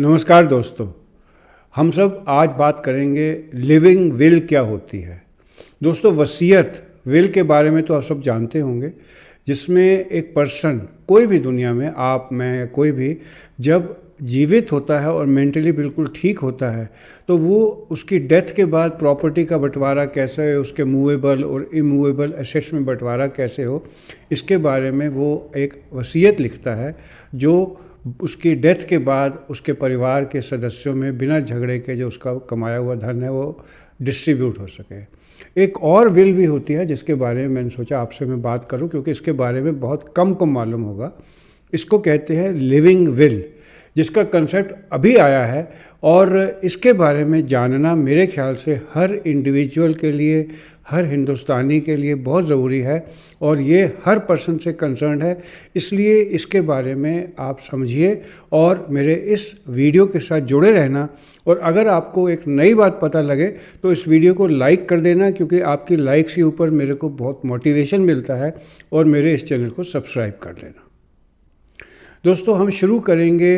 नमस्कार दोस्तों, हम सब आज बात करेंगे लिविंग विल क्या होती है। दोस्तों, वसीयत विल के बारे में तो आप सब जानते होंगे, जिसमें एक पर्सन, कोई भी दुनिया में, आप, मैं, कोई भी, जब जीवित होता है और मेंटली बिल्कुल ठीक होता है तो वो उसकी डेथ के बाद प्रॉपर्टी का बंटवारा कैसे है, उसके मूवेबल और इमूवेबल एसेट्स में बंटवारा कैसे हो, इसके बारे में वो एक वसीयत लिखता है जो उसकी डेथ के बाद उसके परिवार के सदस्यों में बिना झगड़े के जो उसका कमाया हुआ धन है वो डिस्ट्रीब्यूट हो सके। एक और विल भी होती है जिसके बारे में मैंने सोचा आपसे मैं बात करूं, क्योंकि इसके बारे में बहुत कम को मालूम होगा। इसको कहते हैं लिविंग विल, जिसका कंसेप्ट अभी आया है और इसके बारे में जानना मेरे ख्याल से हर इंडिविजुअल के लिए, हर हिंदुस्तानी के लिए बहुत ज़रूरी है और ये हर पर्सन से कंसर्न है। इसलिए इसके बारे में आप समझिए और मेरे इस वीडियो के साथ जुड़े रहना। और अगर आपको एक नई बात पता लगे तो इस वीडियो को लाइक कर देना, क्योंकि आपकी लाइक से ऊपर मेरे को बहुत मोटिवेशन मिलता है, और मेरे इस चैनल को सब्सक्राइब कर लेना। दोस्तों, हम शुरू करेंगे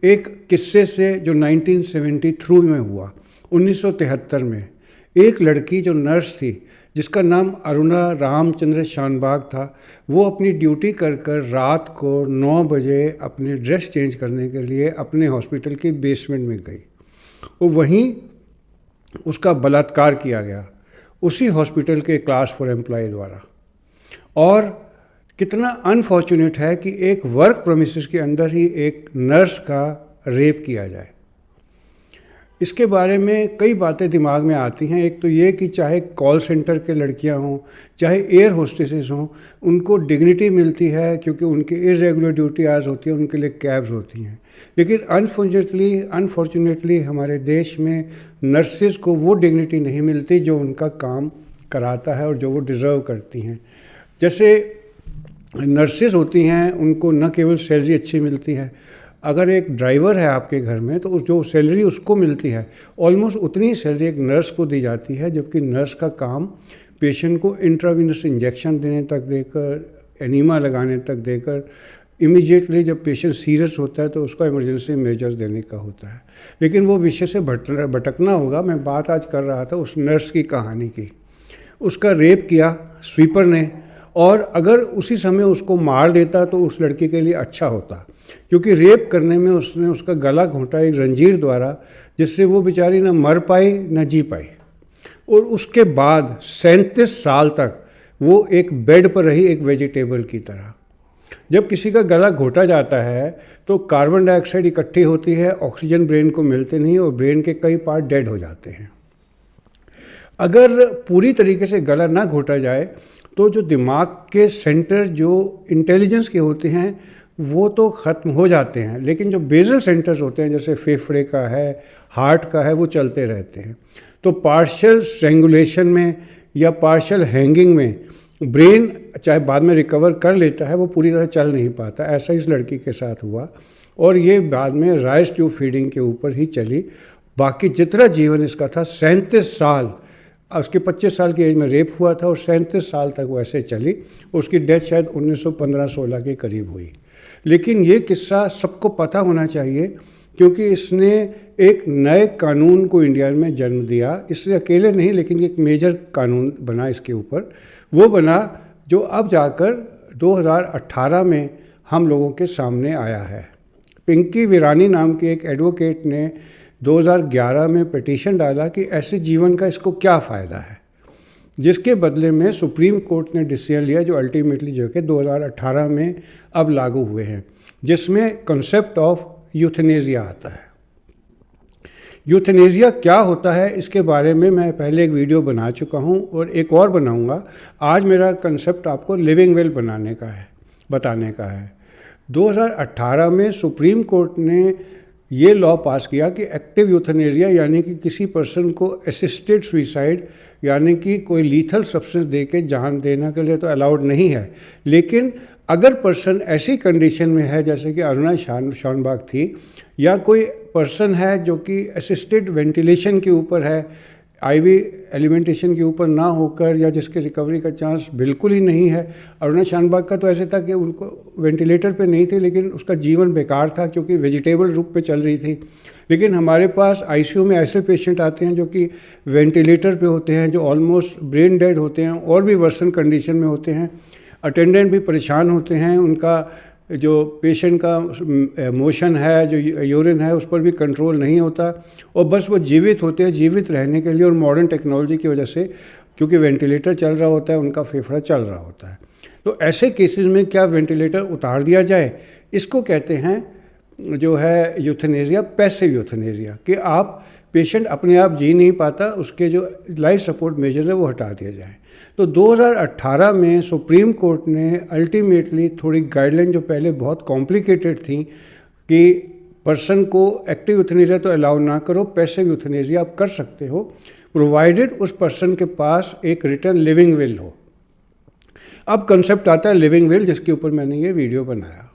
एक किस्से से जो 1973 में हुआ। 1973 में एक लड़की जो नर्स थी, जिसका नाम अरुणा रामचंद्र शानबाग था, वो अपनी ड्यूटी कर कर रात को 9 बजे अपनी ड्रेस चेंज करने के लिए अपने हॉस्पिटल के बेसमेंट में गई और वहीं उसका बलात्कार किया गया उसी हॉस्पिटल के क्लास 4 एम्प्लॉय द्वारा। और कितना अनफॉर्चुनेट है कि एक वर्क प्रेमिसेस के अंदर ही एक नर्स का रेप किया जाए। इसके बारे में कई बातें दिमाग में आती हैं। एक तो ये कि चाहे कॉल सेंटर के लड़कियां हों, चाहे एयर होस्टेसेस हों, उनको डिग्निटी मिलती है क्योंकि उनकी इरेगुलर ड्यूटी आवर्स होती है, उनके लिए कैब्स होती हैं। लेकिन अनफॉर्चुनेटली हमारे देश में नर्सेज को वो डिग्निटी नहीं मिलती जो उनका काम कराता है और जो वो डिज़र्व करती हैं। जैसे नर्सेज होती हैं, उनको न केवल सैलरी अच्छी मिलती है, अगर एक ड्राइवर है आपके घर में तो जो सैलरी उसको मिलती है ऑलमोस्ट उतनी ही सैलरी एक नर्स को दी जाती है, जबकि नर्स का काम पेशेंट को इंट्रावेनस इंजेक्शन देने तक देकर, एनीमा लगाने तक देकर, इमीडिएटली जब पेशेंट सीरियस होता है तो उसका इमरजेंसी मेजर्स देने का होता है। लेकिन वो विषय से भटकना होगा। मैं बात आज कर रहा था उस नर्स की कहानी की। उसका रेप किया स्वीपर ने, और अगर उसी समय उसको मार देता तो उस लड़की के लिए अच्छा होता, क्योंकि रेप करने में उसने उसका गला घोंटा एक जंजीर द्वारा, जिससे वो बेचारी ना मर पाई न जी पाई। और उसके बाद 37 साल तक वो एक बेड पर रही, एक वेजिटेबल की तरह। जब किसी का गला घोटा जाता है तो कार्बन डाइऑक्साइड इकट्ठी होती है, ऑक्सीजन ब्रेन को मिलते नहीं और ब्रेन के कई पार्ट डेड हो जाते हैं। अगर पूरी तरीके से गला ना घोटा जाए तो जो दिमाग के सेंटर जो इंटेलिजेंस के होते हैं वो तो ख़त्म हो जाते हैं, लेकिन जो बेसल सेंटर्स होते हैं जैसे फेफड़े का है, हार्ट का है, वो चलते रहते हैं। तो पार्शियल स्ट्रेंगुलेशन में या पार्शियल हैंगिंग में ब्रेन चाहे बाद में रिकवर कर लेता है, वो पूरी तरह चल नहीं पाता। ऐसा इस लड़की के साथ हुआ और ये बाद में राइस ट्यूब फीडिंग के ऊपर ही चली। बाकी जितना जीवन इसका था 37 साल, उसके 25 साल की एज में रेप हुआ था और 37 साल तक वो ऐसे चली। उसकी डेथ शायद 1915-16 के करीब हुई। लेकिन ये किस्सा सबको पता होना चाहिए, क्योंकि इसने एक नए कानून को इंडिया में जन्म दिया। इससे अकेले नहीं, लेकिन एक मेजर कानून बना इसके ऊपर। वो बना जो अब जाकर 2018 में हम लोगों के सामने आया है। पिंकी वीरानी नाम की एक एडवोकेट ने 2011 में पिटीशन डाला कि ऐसे जीवन का इसको क्या फ़ायदा है, जिसके बदले में सुप्रीम कोर्ट ने डिसीजन लिया जो अल्टीमेटली जो कि 2018 में अब लागू हुए हैं, जिसमें कॉन्सेप्ट ऑफ यूथनेसिया आता है। यूथनेसिया क्या होता है इसके बारे में मैं पहले एक वीडियो बना चुका हूं और एक और बनाऊंगा। आज मेरा कंसेप्ट आपको लिविंग विल बताने का है। 2018 में सुप्रीम कोर्ट ने ये लॉ पास किया कि एक्टिव यूथनेसिया, यानी कि किसी पर्सन को असिस्टेड सुइसाइड, यानी कि कोई लीथल सब्सटेंस दे के जान देने के लिए तो अलाउड नहीं है। लेकिन अगर पर्सन ऐसी कंडीशन में है जैसे कि अरुणा शानबाग थी, या कोई पर्सन है जो कि असिस्टेड वेंटिलेशन के ऊपर है, आईवी एलिमेंटेशन के ऊपर ना होकर या जिसके रिकवरी का चांस बिल्कुल ही नहीं है। अरुणा शानबाग का तो ऐसे था कि उनको वेंटिलेटर पे नहीं थे लेकिन उसका जीवन बेकार था क्योंकि वेजिटेबल रूप पे चल रही थी। लेकिन हमारे पास आईसीयू में ऐसे पेशेंट आते हैं जो कि वेंटिलेटर पे होते हैं, जो ऑलमोस्ट ब्रेन डेड होते हैं और भी वर्सन कंडीशन में होते हैं। अटेंडेंट भी परेशान होते हैं, उनका जो पेशेंट का मोशन है, जो यूरिन है, उस पर भी कंट्रोल नहीं होता और बस वो जीवित होते हैं जीवित रहने के लिए। और मॉडर्न टेक्नोलॉजी की वजह से क्योंकि वेंटिलेटर चल रहा होता है, उनका फेफड़ा चल रहा होता है। तो ऐसे केसेस में क्या वेंटिलेटर उतार दिया जाए? इसको कहते हैं जो है यूथेनेसिया, पैसिव यूथेनेसिया, कि आप पेशेंट अपने आप जी नहीं पाता, उसके जो लाइफ सपोर्ट मेजर है वो हटा दिया जाए। तो 2018 में सुप्रीम कोर्ट ने अल्टीमेटली थोड़ी गाइडलाइन जो पहले बहुत कॉम्प्लिकेटेड थी कि पर्सन को एक्टिव यूथेनेसिया तो अलाउ ना करो, पैसिव यूथेनेसिया आप कर सकते हो, प्रोवाइडेड उस पर्सन के पास एक रिटर्न लिविंग विल हो। अब कंसेप्ट आता है लिविंग विल, जिसके ऊपर मैंने ये वीडियो बनाया।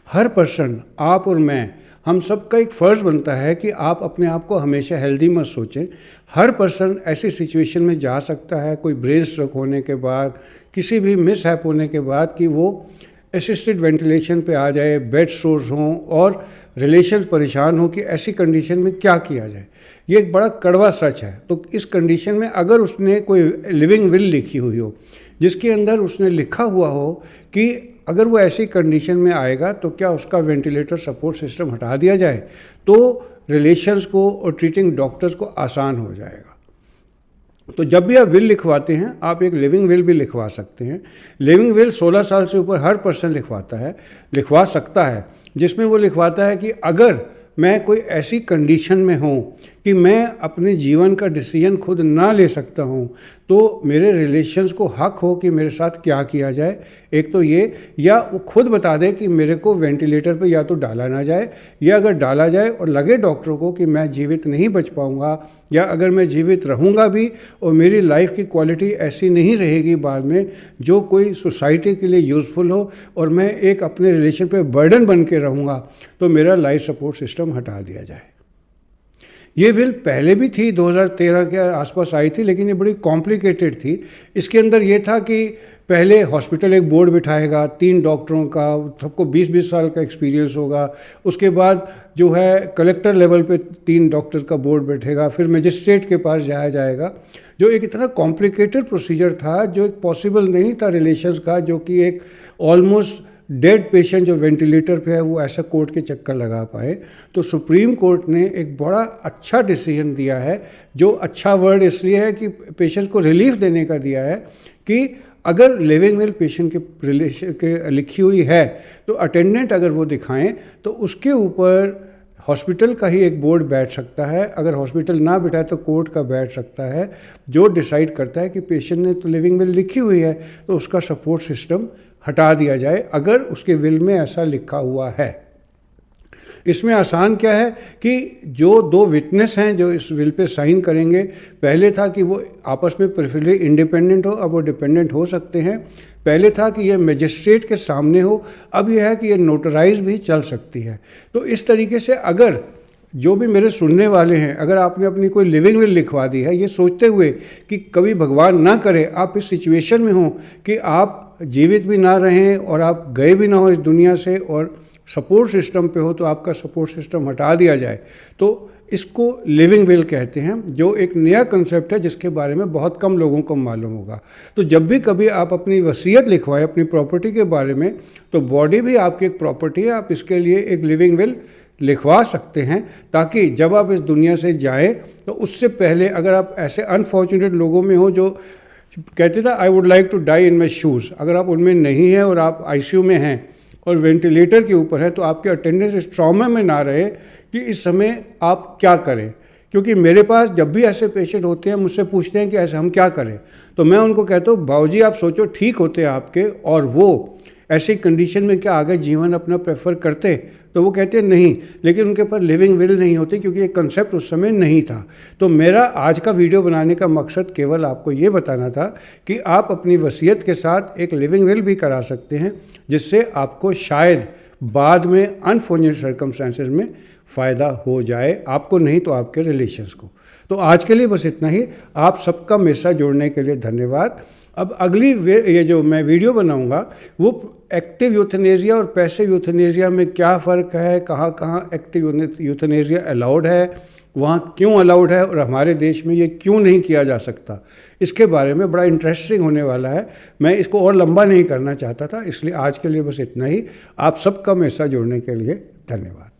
हर पर्सन, आप और मैं, हम सबका एक फ़र्ज़ बनता है कि आप अपने आप को हमेशा हेल्दी मत सोचें। हर पर्सन ऐसी सिचुएशन में जा सकता है, कोई ब्रेन स्ट्रोक होने के बाद, किसी भी मिसहैप होने के बाद, कि वो असिस्टेड वेंटिलेशन पे आ जाए, बेड सोर्स हों और रिलेशंस परेशान हो कि ऐसी कंडीशन में क्या किया जाए। ये एक बड़ा कड़वा सच है। तो इस कंडीशन में अगर उसने कोई लिविंग विल लिखी हुई हो जिसके अंदर उसने लिखा हुआ हो कि अगर वो ऐसी कंडीशन में आएगा तो क्या उसका वेंटिलेटर सपोर्ट सिस्टम हटा दिया जाए, तो रिलेशंस को और ट्रीटिंग डॉक्टर्स को आसान हो जाएगा। तो जब भी आप विल लिखवाते हैं, आप एक लिविंग विल भी लिखवा सकते हैं। लिविंग विल 16 साल से ऊपर हर पर्सन लिखवा सकता है, जिसमें वो लिखवाता है कि अगर मैं कोई ऐसी कंडीशन में हूँ कि मैं अपने जीवन का डिसीजन खुद ना ले सकता हूँ, तो मेरे रिलेशंस को हक हो कि मेरे साथ क्या किया जाए। एक तो ये, या वो खुद बता दे कि मेरे को वेंटिलेटर पे या तो डाला ना जाए, या अगर डाला जाए और लगे डॉक्टरों को कि मैं जीवित नहीं बच पाऊँगा, या अगर मैं जीवित रहूँगा भी और मेरी लाइफ की क्वालिटी ऐसी नहीं रहेगी बाद में जो कोई सोसाइटी के लिए यूज़फुल हो और मैं एक अपने रिलेशन पे बर्डन बन के रहूँगा, तो मेरा लाइफ सपोर्ट सिस्टम हटा दिया जाए। ये विल पहले भी थी, 2013 के आसपास आई थी, लेकिन ये बड़ी कॉम्प्लिकेटेड थी। इसके अंदर ये था कि पहले हॉस्पिटल एक बोर्ड बिठाएगा 3 डॉक्टरों का, सबको 20-20 साल का एक्सपीरियंस होगा। उसके बाद जो है कलेक्टर लेवल पे 3 डॉक्टर का बोर्ड बैठेगा, फिर मजिस्ट्रेट के पास जाया जाएगा, जो एक इतना कॉम्प्लिकेटेड प्रोसीजर था जो एक पॉसिबल नहीं था रिलेशंस का, जो कि एक ऑलमोस्ट डेड पेशेंट जो वेंटिलेटर पे है वो ऐसा कोर्ट के चक्कर लगा पाए। तो सुप्रीम कोर्ट ने एक बड़ा अच्छा डिसीजन दिया है, जो अच्छा वर्ड इसलिए है कि पेशेंट को रिलीफ देने का दिया है कि अगर लिविंग विल पेशेंट के रिलेशन के लिखी हुई है तो अटेंडेंट अगर वो दिखाएं तो उसके ऊपर हॉस्पिटल का ही एक बोर्ड बैठ सकता है। अगर हॉस्पिटल ना बैठाए तो कोर्ट का बैठ सकता है, जो डिसाइड करता है कि पेशेंट ने तो लिविंग विल लिखी हुई है तो उसका सपोर्ट सिस्टम हटा दिया जाए, अगर उसके विल में ऐसा लिखा हुआ है। इसमें आसान क्या है कि जो 2 विटनेस हैं जो इस विल पे साइन करेंगे, पहले था कि वो आपस में प्रेफरेबली इंडिपेंडेंट हो, अब वो डिपेंडेंट हो सकते हैं। पहले था कि ये मजिस्ट्रेट के सामने हो, अब यह है कि ये नोटराइज भी चल सकती है। तो इस तरीके से अगर जो भी मेरे सुनने वाले हैं, अगर आपने अपनी कोई लिविंग विल लिखवा दी है ये सोचते हुए कि कभी भगवान ना करे आप इस सिचुएशन में हो कि आप जीवित भी ना रहें और आप गए भी ना हो इस दुनिया से और सपोर्ट सिस्टम पे हो, तो आपका सपोर्ट सिस्टम हटा दिया जाए, तो इसको लिविंग विल कहते हैं, जो एक नया कंसेप्ट है जिसके बारे में बहुत कम लोगों को मालूम होगा। तो जब भी कभी आप अपनी वसीयत लिखवाएं अपनी प्रॉपर्टी के बारे में, तो बॉडी भी आपकी एक प्रॉपर्टी है, आप इसके लिए एक लिविंग विल लिखवा सकते हैं, ताकि जब आप इस दुनिया से जाएं तो उससे पहले अगर आप ऐसे अनफॉर्चुनेट लोगों में हो जो कहते ना I would like to die in my shoes, अगर आप उनमें नहीं हैं और आप आईसीयू में हैं और वेंटिलेटर के ऊपर है, तो आपके अटेंडेंस इस ट्रॉमा में ना रहे कि इस समय आप क्या करें। क्योंकि मेरे पास जब भी ऐसे पेशेंट होते हैं मुझसे पूछते हैं कि ऐसे हम क्या करें, तो मैं उनको कहता हूँ बाबूजी आप सोचो ठीक होते आपके और वो ऐसी कंडीशन में क्या आगे जीवन अपना प्रेफर करते, तो वो कहते हैं नहीं, लेकिन उनके पास लिविंग विल नहीं होती क्योंकि ये कंसेप्ट उस समय नहीं था। तो मेरा आज का वीडियो बनाने का मकसद केवल आपको ये बताना था कि आप अपनी वसीयत के साथ एक लिविंग विल भी करा सकते हैं, जिससे आपको शायद बाद में अनफॉर्चुनेट सर्कमस्टांसेस में फ़ायदा हो जाए, आपको नहीं तो आपके रिलेशंस को। तो आज के लिए बस इतना ही। आप सबका मेरे साथ जुड़ने के लिए धन्यवाद। अब अगली ये जो मैं वीडियो बनाऊंगा वो एक्टिव यूथनेशिया और पैसिव यूथनेशिया में क्या फ़र्क है, कहाँ कहाँ एक्टिव यूथनेशिया अलाउड है, वहाँ क्यों अलाउड है और हमारे देश में ये क्यों नहीं किया जा सकता, इसके बारे में बड़ा इंटरेस्टिंग होने वाला है। मैं इसको और लंबा नहीं करना चाहता था, इसलिए आज के लिए बस इतना ही। आप सबका मेरे साथ जुड़ने के लिए धन्यवाद।